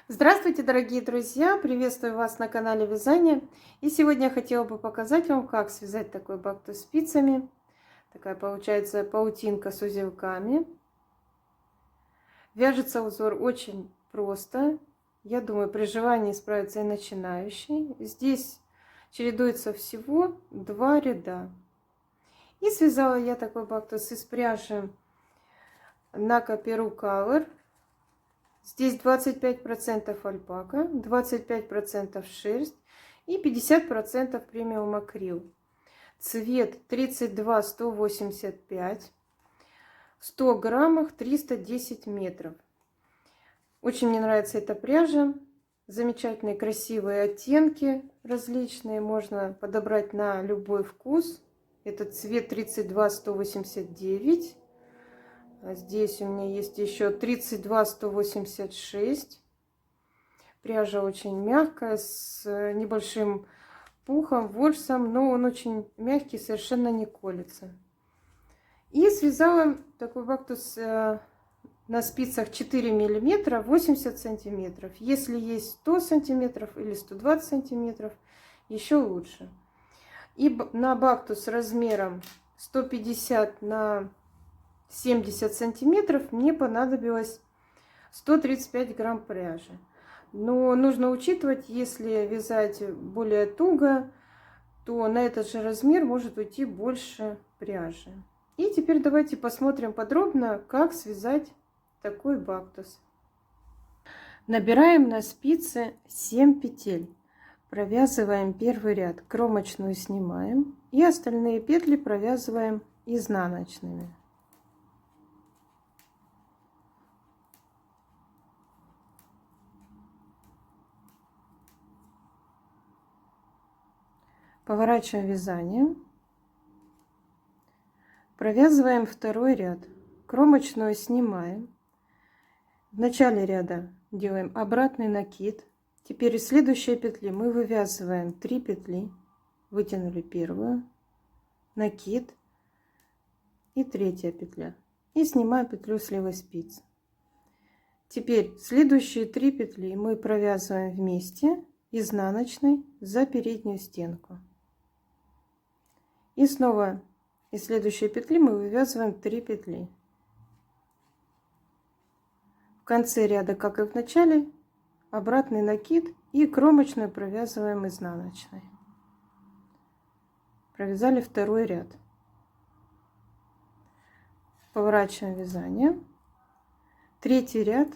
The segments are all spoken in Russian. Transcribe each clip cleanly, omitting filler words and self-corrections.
Здравствуйте, дорогие друзья! Приветствую вас на канале Вязания. И сегодня я хотела бы показать вам, как связать такой бактус спицами. Такая получается паутинка с узелками. Вяжется узор очень просто. Я думаю, при желании справится и начинающий. Здесь чередуется всего 2 ряда. И связала я такой бактус из пряжи Naka Peru Color. Здесь 25% альпака, 25% шерсть и 50% премиум акрил. Цвет 32-185, в 100 граммах 310 метров. Очень мне нравится эта пряжа. Замечательные красивые оттенки различные. Можно подобрать на любой вкус. Этот цвет 32-189. А здесь у меня есть еще 32-186. Пряжа очень мягкая, с небольшим пухом, ворсом, но он очень мягкий, совершенно не колется. И связала такой бактус на спицах 4 миллиметра 80 сантиметров. Если есть 100 сантиметров или 120 сантиметров, еще лучше. И на бактус размером 150 на 70 сантиметров мне понадобилось 135 грамм пряжи. Но нужно учитывать, если вязать более туго, то на этот же размер может уйти больше пряжи. И теперь давайте посмотрим подробно, как связать такой бактус. Набираем на спице 7 петель. Провязываем первый ряд, кромочную снимаем и остальные петли провязываем изнаночными. Поворачиваем вязание, провязываем второй ряд, кромочную снимаем, в начале ряда делаем обратный накид. Теперь из следующей петли мы вывязываем 3 петли, вытянули первую, накид и третья петля, и снимаем петлю с левой спицы. Теперь следующие 3 петли мы провязываем вместе изнаночной за переднюю стенку. И снова из следующей петли мы вывязываем 3 петли. В конце ряда, как и в начале, обратный накид и кромочную провязываем изнаночной. Провязали второй ряд. Поворачиваем вязание. Третий ряд.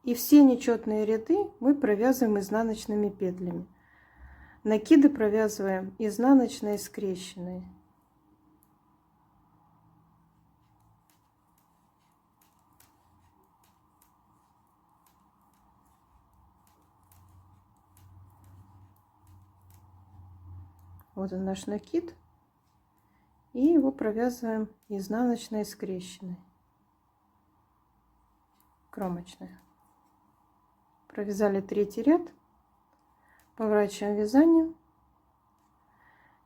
И все нечетные ряды мы провязываем изнаночными петлями. Накиды провязываем изнаночные скрещенные. Вот он наш накид, и его провязываем изнаночной скрещенной, кромочной. Провязали третий ряд, поворачиваем вязание,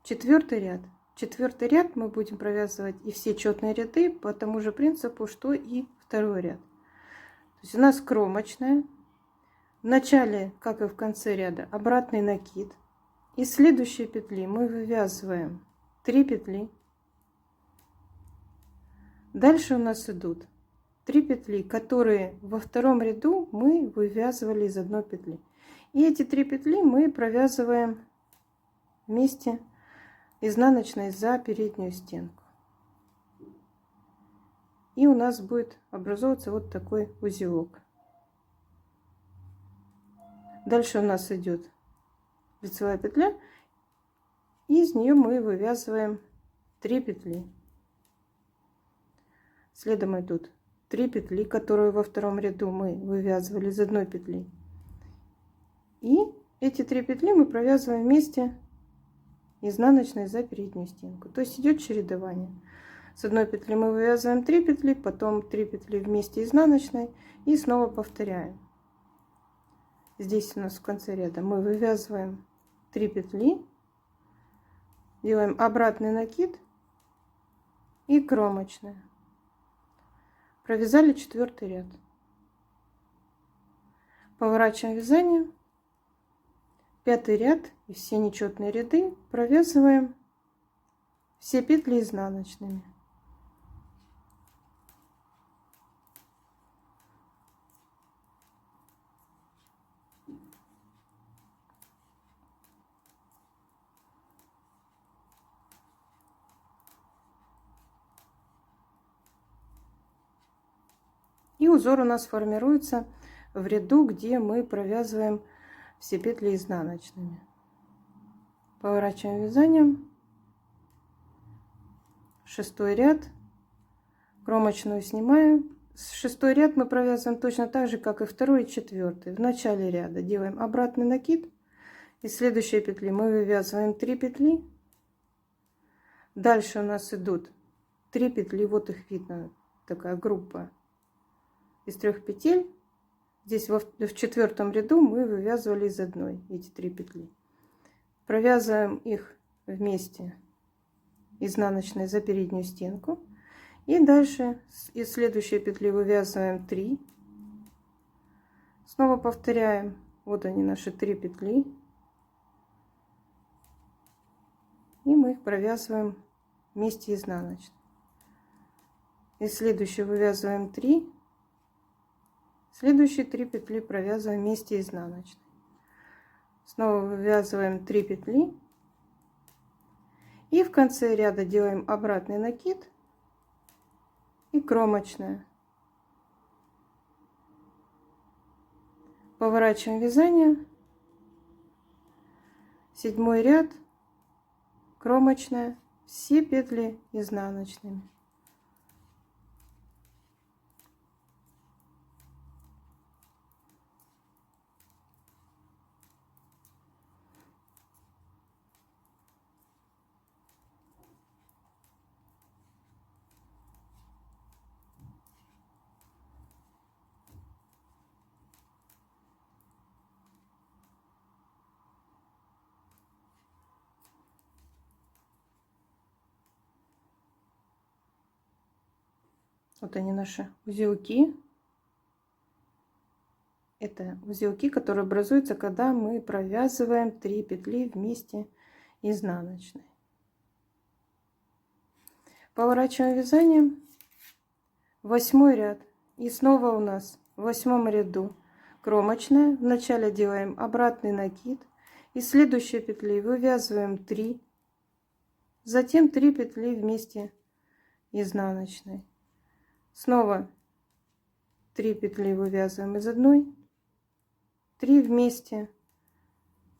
четвертый ряд. Четвертый ряд мы будем провязывать и все четные ряды по тому же принципу, что и второй ряд. То есть у нас кромочная, в начале, как и в конце ряда, обратный накид. Из следующей петли мы вывязываем 3 петли. Дальше у нас идут 3 петли, которые во втором ряду мы вывязывали из одной петли. И эти 3 петли мы провязываем вместе изнаночной за переднюю стенку. И у нас будет образовываться вот такой узелок. Дальше у нас идет лицевая петля, и из нее мы вывязываем 3 петли. Следом идут 3 петли, которые во втором ряду мы вывязывали из одной петли. И эти 3 петли мы провязываем вместе изнаночной за переднюю стенку. То есть идет чередование. С одной петли мы вывязываем 3 петли, потом 3 петли вместе изнаночной и снова повторяем. Здесь у нас в конце ряда мы вывязываем 3 петли, делаем обратный накид и кромочная. Провязали четвертый ряд. Поворачиваем вязание. 5-й ряд и все нечетные ряды провязываем все петли изнаночными. И узор у нас формируется в ряду, где мы провязываем все петли изнаночными. Поворачиваем вязание. 6-й ряд. Кромочную снимаем. 6-й ряд мы провязываем точно так же, как и 2-й и 4-й. В начале ряда делаем обратный накид. Из следующей петли мы вывязываем 3 петли. Дальше у нас идут 3 петли. Вот их видно, такая группа из 3 петель. Здесь в 4-м ряду мы вывязывали из одной эти 3 петли. Провязываем их вместе изнаночной за переднюю стенку. И дальше из следующей петли вывязываем 3. Снова повторяем. Вот они, наши 3 петли. И мы их провязываем вместе изнаночной. Из следующей вывязываем 3. Следующие 3 петли провязываем вместе изнаночной. Снова вывязываем 3 петли. И в конце ряда делаем обратный накид и кромочная. Поворачиваем вязание. 7-й ряд. Кромочная. Все петли изнаночными. Вот они, наши узелки. Это узелки, которые образуются, когда мы провязываем 3 петли вместе изнаночной. Поворачиваем вязание. 8-й ряд. И снова у нас в 8-м ряду кромочная. Вначале делаем обратный накид. Из следующей петли вывязываем 3. Затем 3 петли вместе изнаночной. Снова 3 петли вывязываем из одной, 3 вместе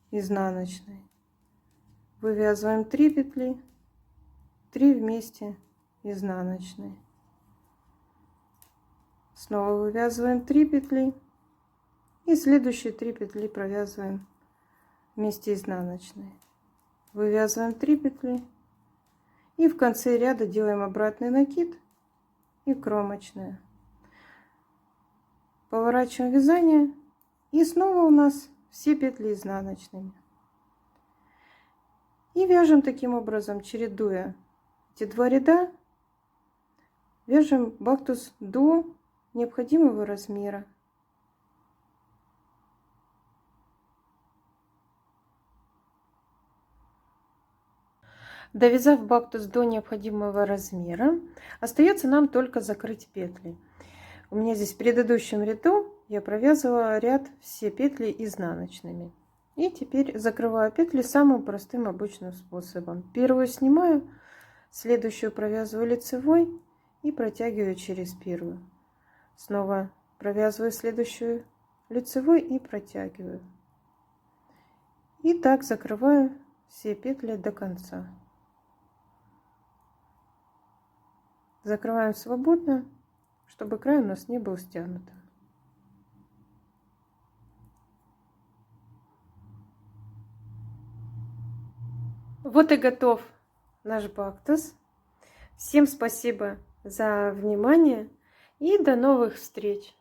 изнаночной. Вывязываем 3 петли, 3 вместе изнаночной. Снова вывязываем 3 петли и следующие 3 петли провязываем вместе изнаночной. Вывязываем 3 петли и в конце ряда делаем обратный накид и кромочная. Поворачиваем вязание и снова у нас все петли изнаночными. И вяжем таким образом, чередуя эти 2 ряда, вяжем бактус до необходимого размера. Довязав бактус до необходимого размера, остается нам только закрыть петли. У меня здесь в предыдущем ряду я провязывала ряд все петли изнаночными. И теперь закрываю петли самым простым обычным способом. Первую снимаю, следующую провязываю лицевой и протягиваю через первую. Снова провязываю следующую лицевой и протягиваю. И так закрываю все петли до конца. Закрываем свободно, чтобы край у нас не был стянутым. Вот и готов наш бактус. Всем спасибо за внимание и до новых встреч!